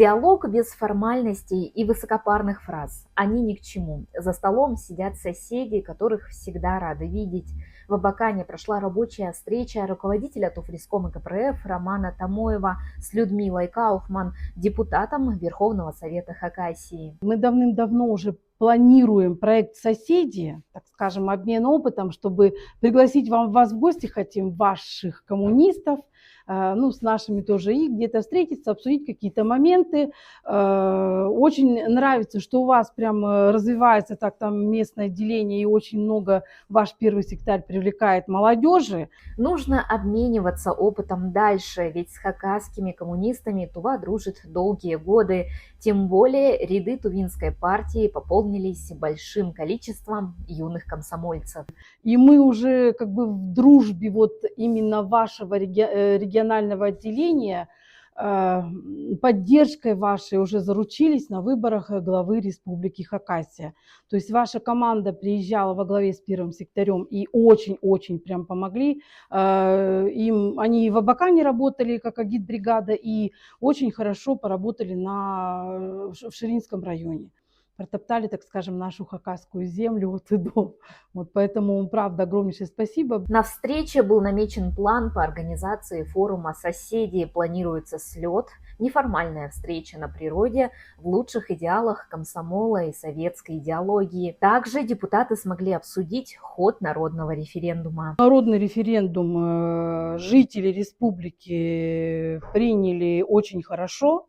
Диалог без формальностей и высокопарных фраз. Они ни к чему. За столом сидят соседи, которых всегда рады видеть. В Абакане прошла рабочая встреча руководителя Туфрискома КПРФ Романа Тамоева с Людмилой Кауфман, депутатом Верховного Совета Хакасии. Мы давным-давно уже планируем проект «Соседи», так скажем, обмен опытом, чтобы пригласить вас в гости, хотим ваших коммунистов, с нашими тоже, и где-то встретиться, обсудить какие-то моменты. Очень нравится, что у вас прям развивается так там местное отделение, и очень много ваш первый секретарь привлекает молодежи. Нужно обмениваться опытом дальше, ведь с хакасскими коммунистами Тува дружит долгие годы. Тем более ряды Тувинской партии пополнились большим количеством юных комсомольцев. И мы уже как бы в дружбе вот именно вашего регионального отделения, поддержкой вашей уже заручились на выборах главы Республики Хакасия. То есть ваша команда приезжала во главе с первым секретарем и очень-очень прям помогли. Они и в Абакане работали как агитбригада и очень хорошо поработали в Ширинском районе. Протоптали, так скажем, нашу хакасскую землю от и до. Вот поэтому, правда, огромнейшее спасибо. На встрече был намечен план по организации форума «Соседи». Планируется слет, неформальная встреча на природе в лучших идеалах комсомола и советской идеологии. Также депутаты смогли обсудить ход народного референдума. Народный референдум жители республики приняли очень хорошо.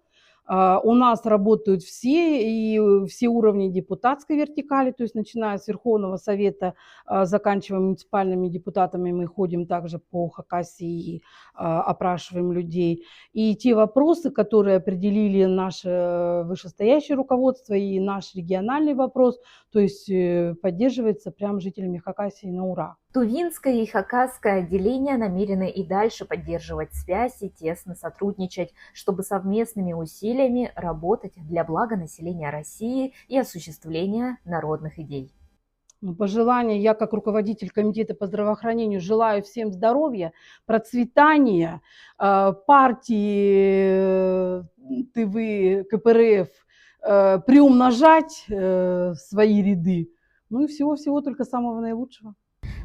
У нас работают все уровни депутатской вертикали, то есть начиная с Верховного Совета, заканчивая муниципальными депутатами, мы ходим также по Хакасии и опрашиваем людей. И те вопросы, которые определили наше вышестоящее руководство и наш региональный вопрос, то есть поддерживается прям жителями Хакасии на ура. Тувинское и хакасское отделения намерены и дальше поддерживать связь и тесно сотрудничать, чтобы совместными усилиями работать для блага населения России и осуществления народных идей. Пожелания, я как руководитель комитета по здравоохранению желаю всем здоровья, процветания, партии ТВ, КПРФ приумножать свои ряды. Ну и всего-всего только самого наилучшего.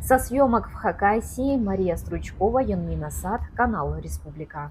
Со съемок в Хакасии Мария Стручкова, Янмина Сад, канал Республика.